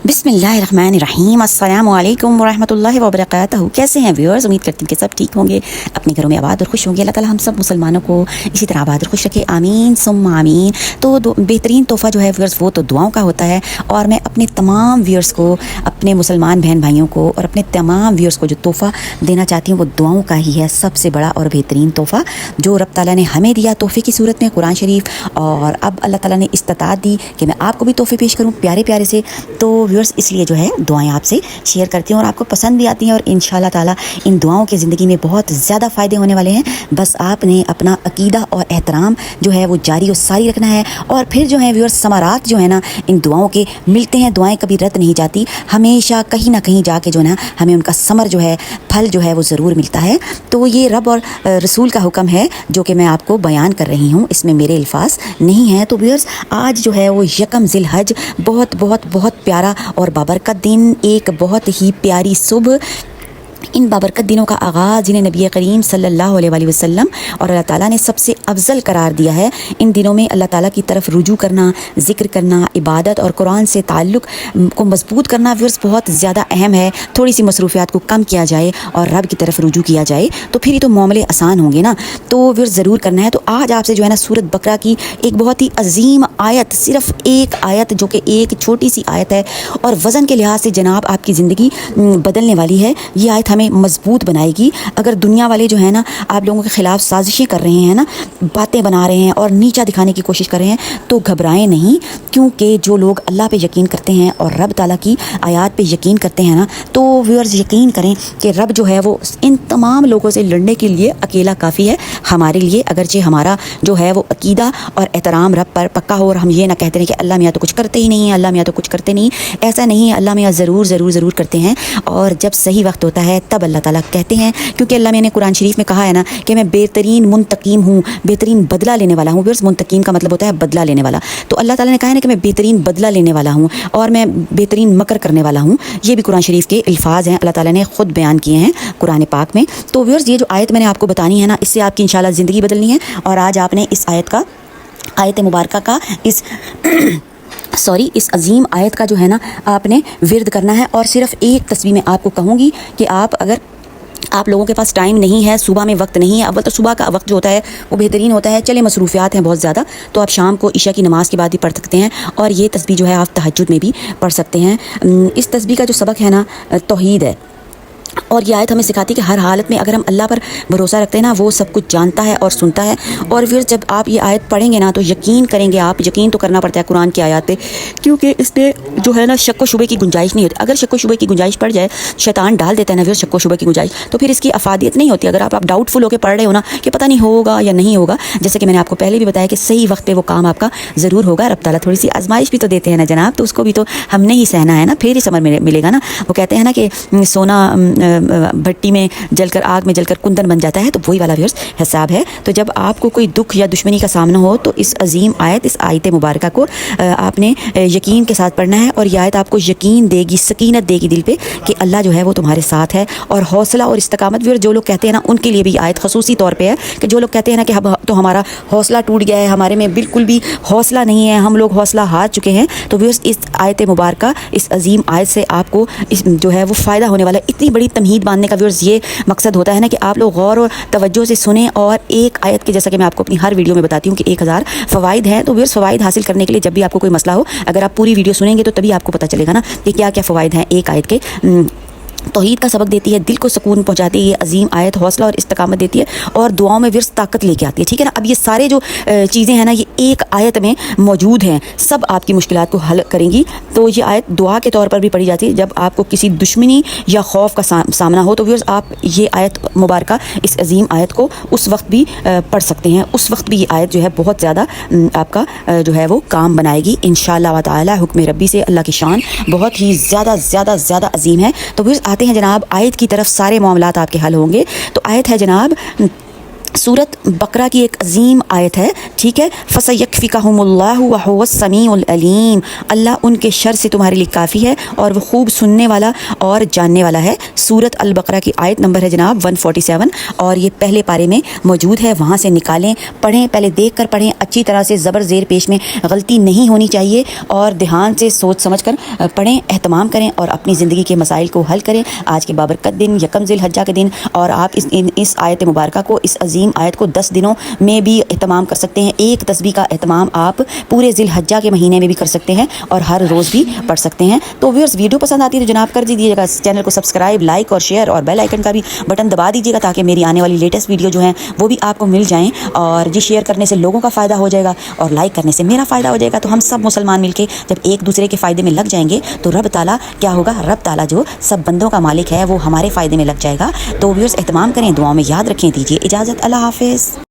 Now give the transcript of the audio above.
बिस्मिल्लाहिर्रहमानिर्रहीम अस्सलामु अलैकुम वरहमतुल्लाहि वबरकातुहू। कैसे हैं व्यूअर्स? उम्मीद करती हूँ कि सब ठीक होंगे, अपने घरों में आबाद और खुश होंगे। अल्लाह ताला हम सब मुसलमानों को इसी तरह आबाद और खुश रखे, आमीन सुम्मा आमीन। तो बेहतरीन तोहफ़ा जो है व्यूअर्स वो तो दुआओं का होता है, और मैं अपने तमाम व्यूअर्स को, अपने मुसलमान बहन भाइयों को और अपने तमाम व्यूअर्स को जो तोहफ़ा देना चाहती हूँ वो दुआओं का ही है। सबसे बड़ा और बेहतरीन तोहफ़ा जो रब ताला ने हमें दिया तोहफ़े की सूरत में, कुरान शरीफ। और अब अल्लाह ताला ने इस्तात दी कि मैं आपको भी तोहफ़े पेश करूँ प्यारे प्यारे से। तो व्यूअर्स इसलिए जो है दुआएं आपसे शेयर करती हूँ और आपको पसंद भी आती हैं, और इंशाल्लाह ताला इन दुआओं के ज़िंदगी में बहुत ज़्यादा फ़ायदे होने वाले हैं। बस आपने अपना अकीदा और एहतराम जो है वो जारी और सारी रखना है, और फिर जो है व्यूअर्स समारात जो है ना इन दुआओं के मिलते हैं। दुआएं कभी रद्द नहीं जाती, हमेशा कहीं ना कहीं जाके जो है ना हमें उनका समर जो है, फल जो है वो ज़रूर मिलता है। तो ये रब और रसूल का हुक्म है जो कि मैं आपको बयान कर रही हूँ, इसमें मेरे अल्फाज नहीं हैं। तो व्यूअर्स आज जो है वो यकम ज़िलहज, बहुत बहुत बहुत प्यारा और बाबरकत दिन, एक बहुत ही प्यारी सुबह। इन बाबरकत दिनों का आगाज़ जिन्हें नबी करीम सल्लल्लाहु अलैहि वसल्लम और अल्लाह ताला ने सबसे अफजल करार दिया है। इन दिनों में अल्लाह ताला की तरफ रुजू करना, ज़िक्र करना, इबादत और कुरान से ताल्लुक़ को मजबूत करना व्यूअर्स बहुत ज़्यादा अहम है। थोड़ी सी मसरूफियात को कम किया जाए और रब की तरफ रुजू किया जाए तो फिर ही तो मामले आसान होंगे ना। तो व्यूअर्स ज़रूर करना है। तो आज आपसे जो है ना सूरत बकरा की एक बहुत ही अजीम आयत, सिर्फ एक आयत जो कि एक छोटी सी आयत है और वज़न के लिहाज से जनाब आपकी ज़िंदगी बदलने वाली है। ये आयत हमें मजबूत बनाएगी। अगर दुनिया वाले जो है ना आप लोगों के ख़िलाफ़ साजिशें कर रहे हैं ना, बातें बना रहे हैं और नीचा दिखाने की कोशिश कर रहे हैं, तो घबराएं नहीं, क्योंकि जो लोग अल्लाह पे यकीन करते हैं और रब ताला की आयत पे यकीन करते हैं ना, तो व्यूअर्स यकीन करें कि रब जो है वो इन तमाम लोगों से लड़ने के लिए अकेला काफ़ी है हमारे लिए। अगरचे हमारा जो है वो अकीदा और एहतराम रब पर पक्का हो, और हम ये ना कहते हैं कि अल्लाह मियाँ तो कुछ करते ही नहीं है, अल्लाह मियाँ तो कुछ करते नहीं। ऐसा नहीं है, अल्लाह मियाँ ज़रूर ज़रूर ज़रूर करते हैं, और जब सही वक्त होता है तब अल्लाह ताला कहते हैं। क्योंकि अल्लाह ने कुरान शरीफ में कहा है ना कि मैं बेहतरीन मुंतकीम हूँ, बेहतरीन बदला लेने वाला हूँ। व्यूअर्स मुंतकीम का मतलब होता है बदला लेने वाला। तो अल्लाह ताला ने कहा है ना कि मैं बेहतरीन बदला लेने वाला हूँ और मैं बेहतरीन मकर करने वाला हूँ। ये भी कुरान शरीफ के अल्फाज हैं, अल्लाह ताला ने ख़ुद बयान किए हैं कुरान पाक में। तो व्यूअर्स ये जो आयत मैंने आपको बतानी है ना, इससे आपकी इंशाल्लाह ज़िंदगी बदलनी है। और आज आपने इस आयत मुबारका का इस अजीम आयत का जो है ना आपने विर्द करना है। और सिर्फ एक तस्वीर में आपको कहूँगी कि अगर आप लोगों के पास टाइम नहीं है, सुबह में वक्त नहीं है, अव्वल तो सुबह का वक्त जो होता है वो बेहतरीन होता है, चले मसरूफियात हैं बहुत ज़्यादा, तो आप शाम को ईशा की नमाज़ के बाद भी पढ़ सकते हैं, और ये तस्बीह जो है आप तहज्जुद में भी पढ़ सकते हैं। इस तस्बीह का जो सबक है ना तौहीद है, और ये आयत हमें सिखाती है कि हर हालत में अगर हम अल्लाह पर भरोसा रखते हैं ना, वो सब कुछ जानता है और सुनता है। और फिर जब आप ये आयत पढ़ेंगे ना तो यकीन करेंगे, आप यकीन तो करना पड़ता है कुरान की आयत पे, क्योंकि इसमें जो है ना शक व शुबे की गुंजाइश नहीं होती। अगर शक व शुबे की गुंजाइश पड़ जाए, शैतान डाल देता है ना फिर शक व शुबे की गुंजाइश, तो फिर इसकी अफादियत नहीं होती। अगर आप डाउटफुल होकर पढ़ रहे हो ना कि पता नहीं होगा या नहीं होगा, जैसे कि मैंने आपको पहले भी बताया कि सही वक्त पे वो काम आपका ज़रूर होगा। रब ताला थोड़ी सी आजमाइश भी तो देते हैं ना जनाब, तो उसको भी तो हमने ही सहना है ना, फिर ही समझ मिलेगा ना। वो कहते हैं ना कि सोना भट्टी में जलकर, आग में जलकर कुंदन बन जाता है, तो वही वाला व्यूअर्स हिसाब है। तो जब आपको कोई दुख या दुश्मनी का सामना हो तो इस अजीम आयत, इस आयत मुबारका को आपने यकीन के साथ पढ़ना है, और यह आयत आपको यकीन देगी, सकीनत देगी दिल पे कि अल्लाह जो है वो तुम्हारे साथ है। और हौसला और इस्तकामत व्यूअर्स जो लोग कहते हैं ना उनके लिए भी आयत खसूसी तौर पर है, कि जो लोग कहते हैं ना कि अब तो हमारा हौसला टूट गया है, हमारे में बिल्कुल भी हौसला नहीं है, हम लोग हौसला हार चुके हैं, तो व्यूअर्स इस आयत मुबारका, इस अजीम आयत से आपको इस जो है वो फ़ायदा होने वाला है। इतनी बड़ी तमहीद बांधने का व्यूअर्स ये मकसद होता है ना कि आप लोग गौर और तवज्जो से सुने, और एक आयत के, जैसा कि मैं आपको अपनी हर वीडियो में बताती हूँ कि 1000 फ़वाइद हैं। तो व्यूअर्स फ़वाइद हासिल करने के लिए जब भी आपको कोई मसला हो, अगर आप पूरी वीडियो सुनेंगे तो तभी आपको पता चलेगा ना कि क्या क्या फ़वाइद हैं एक आयत के। तौहीद का सबक देती है, दिल को सुकून पहुंचाती है ये अजीम आयत, हौसला और इस्तकामत देती है, और दुआओं में विर्स ताकत लेके आती है। ठीक है ना। अब ये सारे जो चीज़ें हैं ना ये एक आयत में मौजूद हैं, सब आपकी मुश्किलात को हल करेंगी। तो ये आयत दुआ के तौर पर भी पढ़ी जाती है। जब आपको किसी दुश्मनी या खौफ का सामना हो तो व्यूअर्स आप ये आयत मुबारका, इस अजीम आयत को उस वक्त भी पढ़ सकते हैं। उस वक्त भी ये आयत जो है बहुत ज़्यादा आपका जो है वो काम बनाएगी इंशाअल्लाह व ताला। हुक्म रब्बी से अल्लाह की शान बहुत ही ज़्यादा अजीम है। तो व्यूअर्स आते हैं जनाब आयत की तरफ, सारे मामलात आपके हल होंगे। तो आयत है जनाब सूरत बकरा की एक अजीम आयत है, ठीक है। फसयकफ़िकहुमुल्लाहु व हुवस समीउल अलीम, अल्लाह उनके शर से तुम्हारे लिए काफ़ी है और वो खूब सुनने वाला और जानने वाला है। सूरत अल बकरा की आयत नंबर है जनाब 147 और ये पहले पारे में मौजूद है, वहाँ से निकालें, पढ़ें, पहले देख कर पढ़ें अच्छी तरह से, ज़बर ज़ेर पेश में गलती नहीं होनी चाहिए और ध्यान से सोच समझ कर पढ़ें, एहतमाम करें और अपनी ज़िंदगी के मसाइल को हल करें। आज के बाबरकत दिन यकम ज़िल हज्जा के दिन और आप इस आयत मुबारका को, इस अजीम आयत को 10 दिनों में भी एहतमाम कर सकते हैं। एक तस्बीह का एहतमाम आप पूरे ज़िल हज्जा के महीने में भी कर सकते हैं और हर रोज़ भी पढ़ सकते हैं। तो व्यूअर्स, वीडियो पसंद आती है तो जनाब कर दीजिएगा चैनल को सब्सक्राइब, लाइक और शेयर और बेल आइकन का भी बटन दबा दीजिएगा ताकि मेरी आने वाली लेटेस्ट वीडियो जो हैं वो भी आपको मिल जाएँ। और जी, शेयर करने से लोगों का फ़ायदा हो जाएगा और लाइक करने से मेरा फ़ायदा हो जाएगा। तो हम सब मुसलमान मिलके जब एक दूसरे के फ़ायदे में लग जाएंगे तो रब ताला क्या होगा, रब ताला जो सब बंदों का मालिक है वो हमारे फ़ायदे में लग जाएगा। तो व्यूअर्स, एहतमाम करें, दुआओं में याद रखें, दीजिए इजाज़त, अल्लाह हाफ़िज़।